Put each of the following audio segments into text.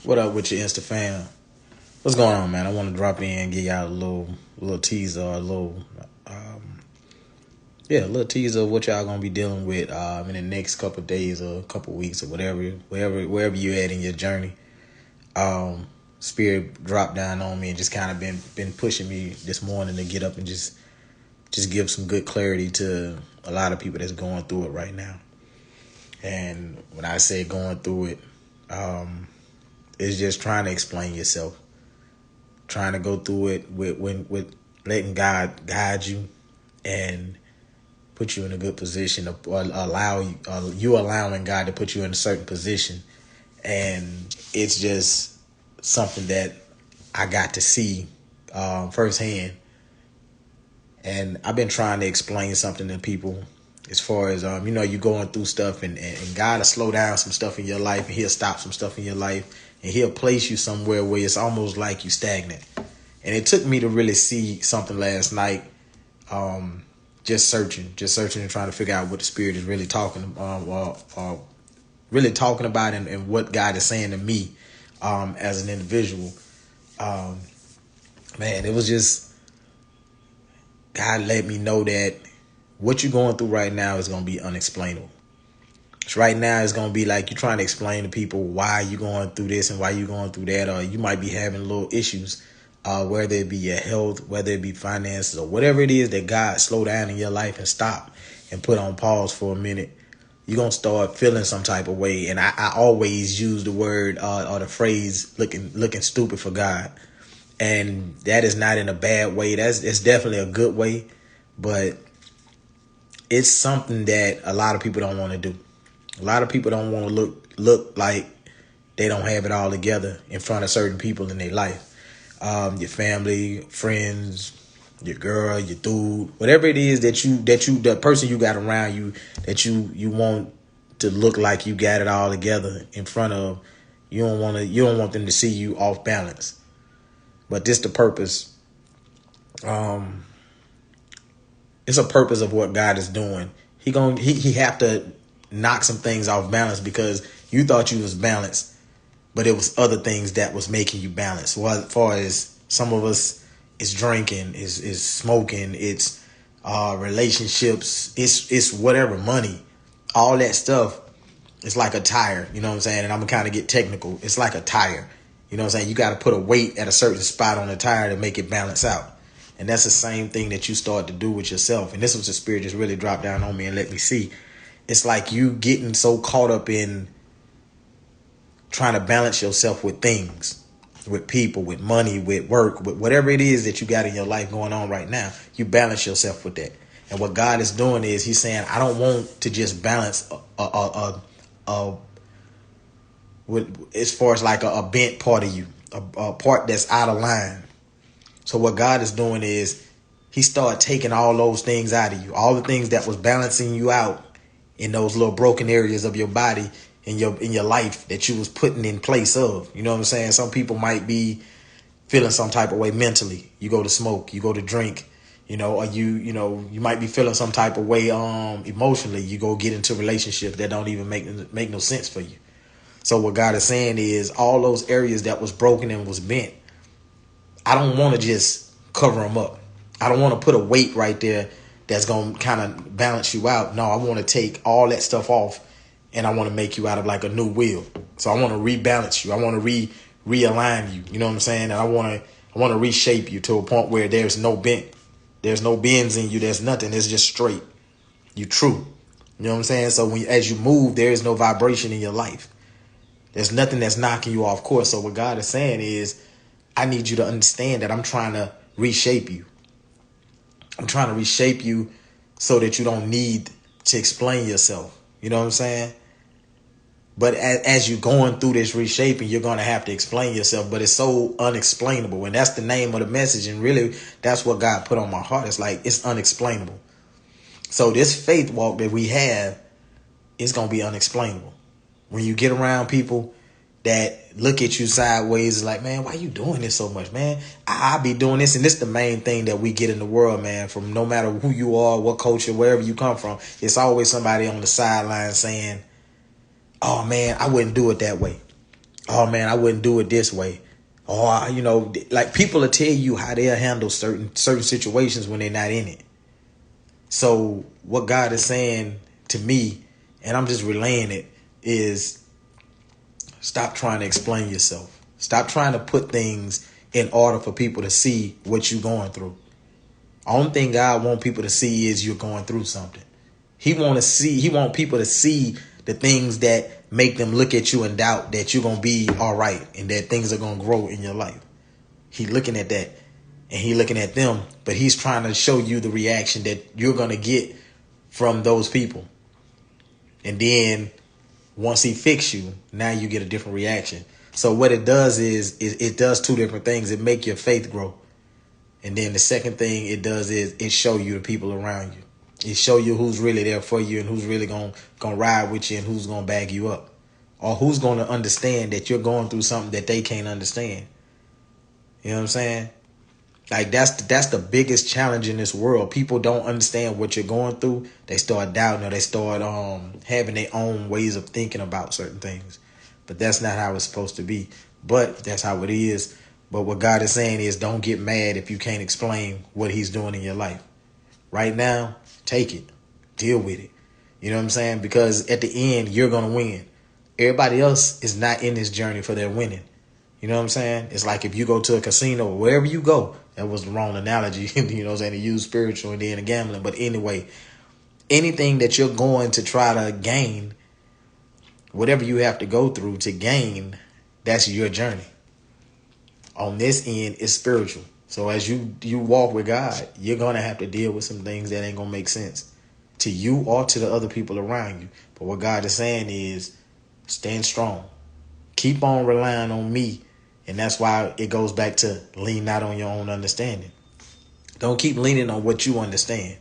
What up with your Insta fam? What's going on, man? I want to drop in and give y'all a little teaser, a little teaser of what y'all gonna be dealing with in the next couple of days or couple of weeks or wherever you're at in your journey. Spirit dropped down on me and just kind of been pushing me this morning to get up and just give some good clarity to a lot of people that's going through it right now. And when I say going through it, it's just trying to explain yourself, trying to go through it with letting God guide you and put you in a good position, or allowing God to put you in a certain position. And it's just something that I got to see firsthand. And I've been trying to explain something to people as far as, you're going through stuff and God will slow down some stuff in your life, and he'll stop some stuff in your life, and he'll place you somewhere where it's almost like you stagnant. And it took me to really see something last night, just searching and trying to figure out what the Spirit is really talking about, and what God is saying to me as an individual. Man, it was just God let me know that what you're going through right now is going to be unexplainable. So right now it's going to be like you're trying to explain to people why you're going through this and why you're going through that, or you might be having little issues, whether it be your health, whether it be finances, or whatever it is that God slowed down in your life and stopped and put on pause for a minute. You're going to start feeling some type of way. And I always use the word or the phrase looking stupid for God. And that is not in a bad way. It's definitely a good way, but it's something that a lot of people don't want to do. A lot of people don't want to look like they don't have it all together in front of certain people in their life. Your family, friends, your girl, your dude, whatever it is the person you got around you that you want to look like you got it all together in front of. You don't want them to see you off balance. But this the purpose. It's a purpose of what God is doing. He have to knock some things off balance, because you thought you was balanced, but it was other things that was making you balanced. Well, as far as some of us, it's drinking, is smoking, it's relationships, it's whatever, money, all that stuff. It's like a tire, you know what I'm saying? And I'm gonna kind of get technical. It's like a tire, you know what I'm saying? You got to put a weight at a certain spot on the tire to make it balance out. And that's the same thing that you start to do with yourself. And this was the Spirit just really dropped down on me and let me see. It's like you getting so caught up in trying to balance yourself with things, with people, with money, with work, with whatever it is that you got in your life going on right now. You balance yourself with that. And what God is doing is he's saying, I don't want to just balance as far as like a bent part of you, a part that's out of line. So what God is doing is he started taking all those things out of you, all the things that was balancing you out in those little broken areas of your body, in your life that you was putting in place of. You know what I'm saying? Some people might be feeling some type of way mentally. You go to smoke, you go to drink, or you might be feeling some type of way emotionally. You go get into relationships that don't even make no sense for you. So what God is saying is all those areas that was broken and was bent, I don't want to just cover them up. I don't want to put a weight right there that's going to kind of balance you out. No, I want to take all that stuff off, and I want to make you out of like a new wheel. So I want to rebalance you. I want to realign you. You know what I'm saying? And I want to reshape you to a point where there's no bent. There's no bends in you. There's nothing. It's just straight. You true. You know what I'm saying? So as you move, there is no vibration in your life. There's nothing that's knocking you off course. So what God is saying is, I need you to understand that I'm trying to reshape you. I'm trying to reshape you so that you don't need to explain yourself. You know what I'm saying? But as you're going through this reshaping, you're going to have to explain yourself. But it's so unexplainable. And that's the name of the message. And really, that's what God put on my heart. It's like, it's unexplainable. So this faith walk that we have is going to be unexplainable. When you get around people that look at you sideways, like, man, why you doing this so much, man? I be doing this. And this is the main thing that we get in the world, man, from no matter who you are, what culture, wherever you come from. It's always somebody on the sideline saying, oh, man, I wouldn't do it that way. oh man, I wouldn't do it this way. Or, you know, like people will tell you how they'll handle certain situations when they're not in it. So what God is saying to me, and I'm just relaying it, is stop trying to explain yourself. Stop trying to put things in order for people to see what you're going through. Only thing God wants people to see is you're going through something. He want people to see the things that make them look at you and doubt that you're going to be all right and that things are going to grow in your life. He looking at that and he looking at them, but he's trying to show you the reaction that you're going to get from those people. And then once he fix you, now you get a different reaction. So what it does is it does two different things. It make your faith grow. And then the second thing it does is it show you the people around you. It show you who's really there for you and who's really gonna ride with you and who's gonna back you up. Or who's gonna understand that you're going through something that they can't understand. You know what I'm saying? Like that's the biggest challenge in this world. People don't understand what you're going through. They start doubting or they start having their own ways of thinking about certain things. But that's not how it's supposed to be. But that's how it is. But what God is saying is don't get mad if you can't explain what he's doing in your life. Right now, take it. Deal with it. You know what I'm saying? Because at the end, you're going to win. Everybody else is not in this journey for their winning. You know what I'm saying? It's like if you go to a casino or wherever you go. That was the wrong analogy. You know what I'm saying? To use spiritual and then gambling. But anyway, anything that you're going to try to gain, whatever you have to go through to gain, that's your journey. On this end, it's spiritual. So as you walk with God, you're going to have to deal with some things that ain't going to make sense to you or to the other people around you. But what God is saying is stand strong. Keep on relying on me. And that's why it goes back to lean not on your own understanding. Don't keep leaning on what you understand.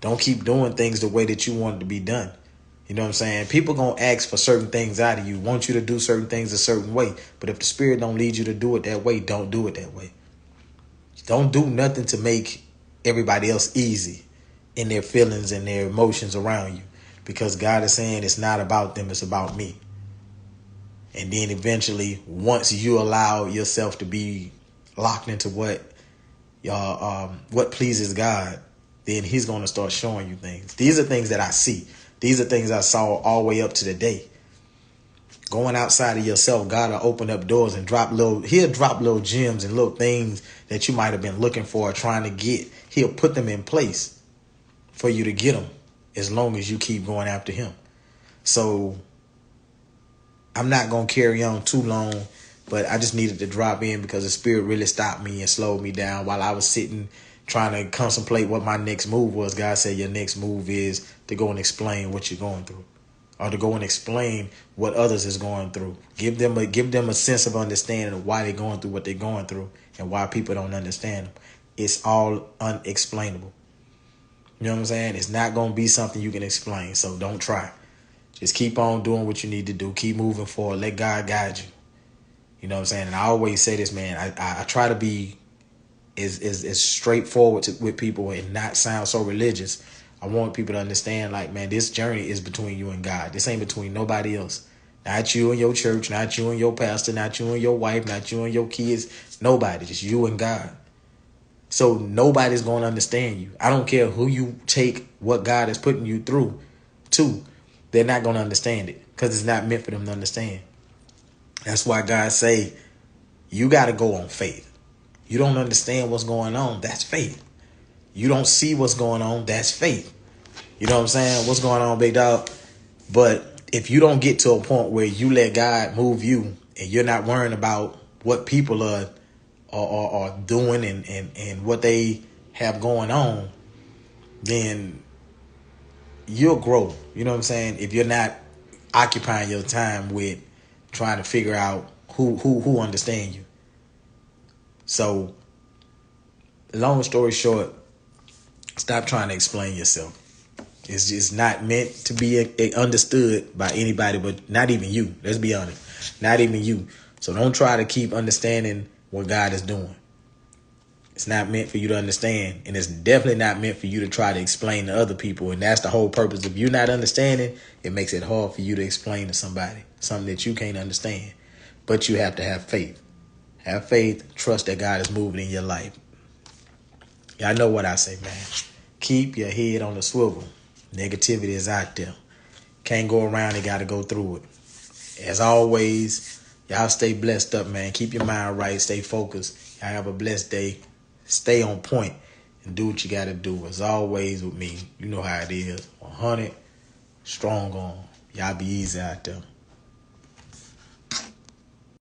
Don't keep doing things the way that you want it to be done. You know what I'm saying? People going to ask for certain things out of you, want you to do certain things a certain way. But if the Spirit don't lead you to do it that way, don't do it that way. Don't do nothing to make everybody else easy in their feelings and their emotions around you. Because God is saying it's not about them, it's about me. And then eventually, once you allow yourself to be locked into what pleases God, then he's going to start showing you things. These are things that I see. These are things I saw all the way up to the day. Going outside of yourself, God will open up doors and he'll drop little gems and little things that you might have been looking for or trying to get. He'll put them in place for you to get them as long as you keep going after him. So I'm not going to carry on too long, but I just needed to drop in because the Spirit really stopped me and slowed me down while I was sitting trying to contemplate what my next move was. God said your next move is to go and explain what you're going through, or to go and explain what others is going through. Give them a sense of understanding of why they're going through what they're going through and why people don't understand them. It's all unexplainable. You know what I'm saying? It's not going to be something you can explain, so don't try. Just keep on doing what you need to do. Keep moving forward. Let God guide you. You know what I'm saying? And I always say this, man. I try to be as straightforward with people and not sound so religious. I want people to understand, like, man, this journey is between you and God. This ain't between nobody else. Not you and your church, not you and your pastor, not you and your wife, not you and your kids. Nobody, just you and God. So nobody's going to understand you. I don't care who you take what God is putting you through to. They're not going to understand it because it's not meant for them to understand. That's why God say, you got to go on faith. You don't understand what's going on. That's faith. You don't see what's going on. That's faith. You know what I'm saying? What's going on, big dog? But if you don't get to a point where you let God move you and you're not worrying about what people are doing and what they have going on, then you'll grow. You know what I'm saying? If you're not occupying your time with trying to figure out who understand you. So, long story short, stop trying to explain yourself. It's just not meant to be understood by anybody, but not even you. Let's be honest. Not even you. So don't try to keep understanding what God is doing. It's not meant for you to understand. And it's definitely not meant for you to try to explain to other people. And that's the whole purpose. If you're not understanding, it makes it hard for you to explain to somebody something that you can't understand. But you have to have faith. Have faith, trust that God is moving in your life. Y'all know what I say, man. Keep your head on the swivel. Negativity is out there. Can't go around it, gotta go through it. As always, y'all stay blessed up, man. Keep your mind right, stay focused. Y'all have a blessed day. Stay on point and do what you gotta do. As always with me, you know how it is. 100, strong on. Y'all be easy out there.